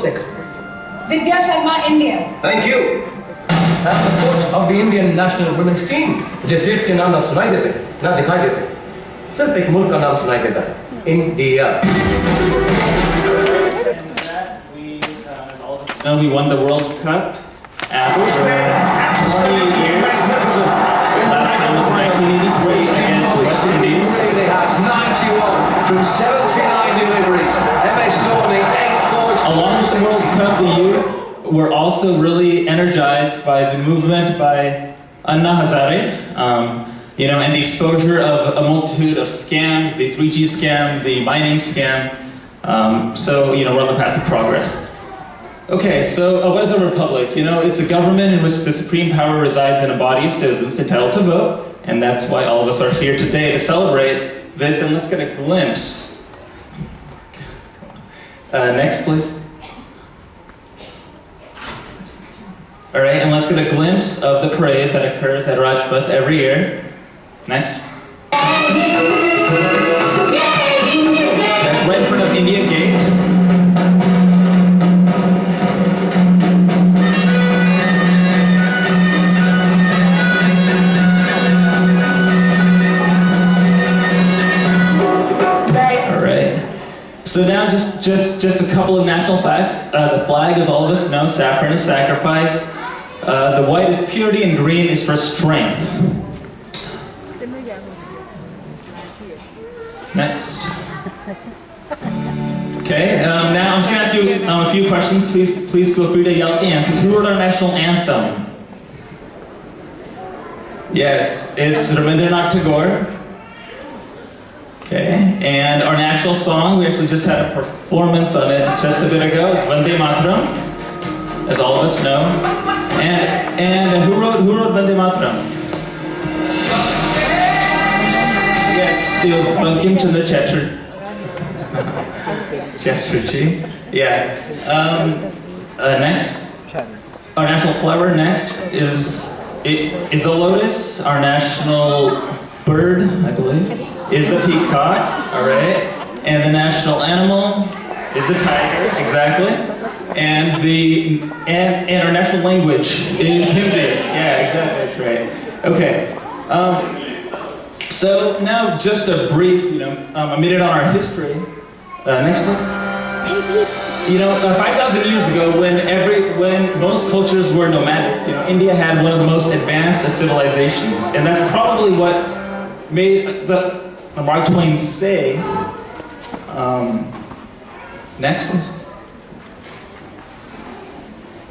Sikh. Vidya Sharma, India. Thank you. I'm the coach of the Indian national women's team. मुझे states के नाम ना सुनाई देते, ना दिखाई देते, सिर्फ एक मुल्क का नाम सुनाई देता है, India. We won the World Cup after 28 years. Last time was in 1983 against West Indies. It has 91 from 79 deliveries. MS Dhoni, 8-4. Along with the World Cup, the youth were also really energized by the movement by Anna Hazare, and the exposure of a multitude of scams, the 3G scam, the mining scam. So we're on the path to progress. Okay, so what is a republic? It's a government in which the supreme power resides in a body of citizens entitled to vote, and that's why all of us are here today to celebrate this. And let's get a glimpse. Next, please. All right, and let's get a glimpse of the parade that occurs at Rajpath every year. Next. That's right in front of India Gate. So now just a couple of national facts. The flag, as all of us know, saffron is sacrifice. The white is purity and green is for strength. Next. Okay, now I'm just going to ask you a few questions. Please feel free to yell out the answers. Who wrote our national anthem? Yes, it's Rabindranath Tagore. Okay, and our national song, we actually just had a performance on it just a bit ago, is Vande Mataram, as all of us know. And who wrote Vande Mataram? Yes, it was Bankim Chandra Chatterjee. Yeah. Next, our national flower next is the lotus. Our national bird, I believe, is the peacock, all right? And the national animal is the tiger, exactly. And our national language is Hindi. Yeah, exactly, that's right. Okay. So now just a brief, a minute on our history. Next, please. 5,000 years ago, when most cultures were nomadic, India had one of the most advanced civilizations, and that's probably what made Mark Twain say. Next, please.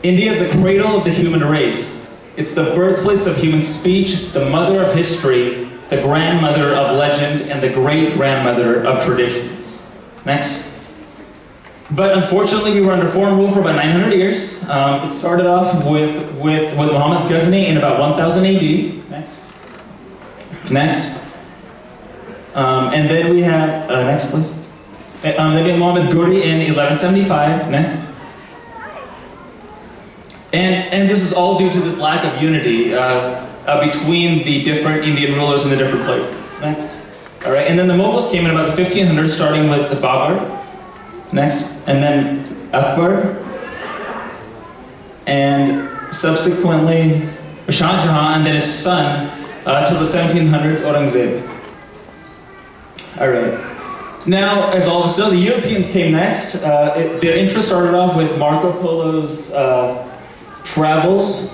India is the cradle of the human race. It's the birthplace of human speech, the mother of history, the grandmother of legend, and the great-grandmother of traditions. Next. But unfortunately, we were under foreign rule for about 900 years. It started off with Muhammad Ghazni in about 1000 AD. Next. And then we have, next please. Then we have Muhammad Ghori in 1175, next. And this was all due to this lack of unity between the different Indian rulers in the different places. Next. All right, and then the Mughals came in about the 1500s, starting with the Babur. Next. And then Akbar. And subsequently Shah Jahan, and then his son, till the 1700s, Aurangzeb. All right. Now, as all of us know, the Europeans came next. Their interest started off with Marco Polo's travels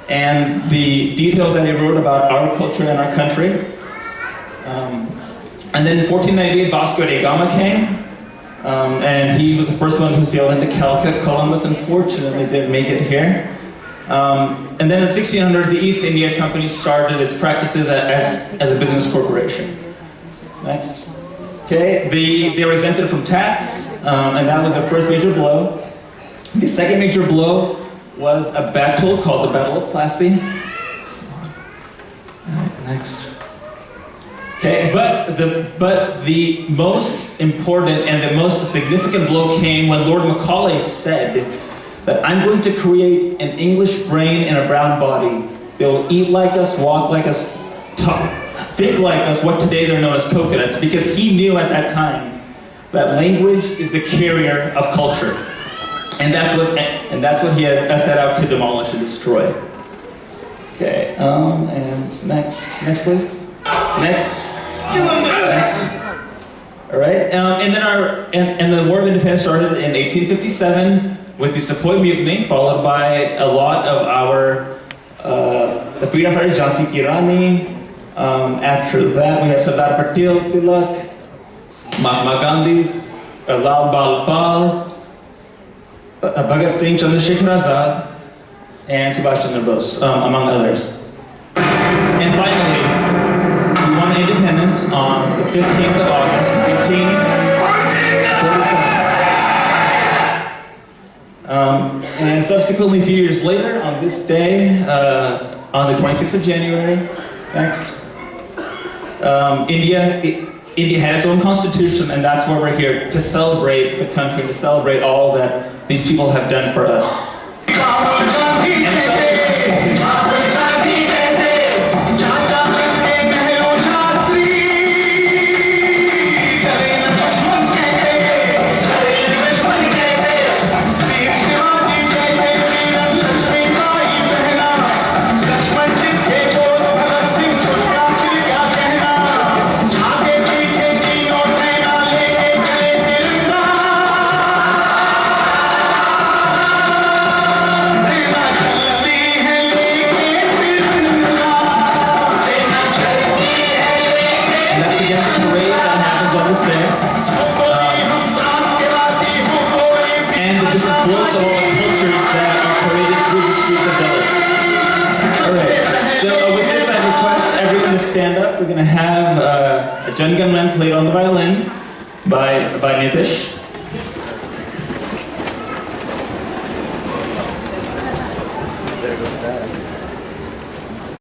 and the details that he wrote about our culture and our country. And then in 1498, Vasco da Gama came, and he was the first one who sailed into Calcutta. Columbus, unfortunately, didn't make it here. And then in the 1600s, the East India Company started its practices as a business corporation. Next. Okay, they were exempted from tax, and that was their first major blow. The second major blow was a battle called the Battle of Plassey. Next. Okay, but the most important and the most significant blow came when Lord Macaulay said that I'm going to create an English brain in a brown body. They will eat like us, walk like us, think like us, what today they're known as coconuts, because he knew at that time that language is the carrier of culture. And that's what he had set out to demolish and destroy. Okay, and next please. Next. All right, and then the War of Independence started in 1857 with the Sepoy Mutiny, followed by a lot of our the freedom fighters, Jhansi Ki Rani. After that, we have Sardar Patel, Tilak, Mahatma Gandhi, Lal Bal Pal, Bhagat Singh, Chandrasekhar Azad, and Subhash Chandra Bose, among others. And finally, we won independence on the 15th of August, 1947. And subsequently, a few years later, on this day, on the 26th of January, India had its own constitution, and that's why we're here, to celebrate the country, to celebrate all that these people have done for us. And celebrations continue. Stand up. We're going to have a Janganman played on the violin by Nitish. There goes that.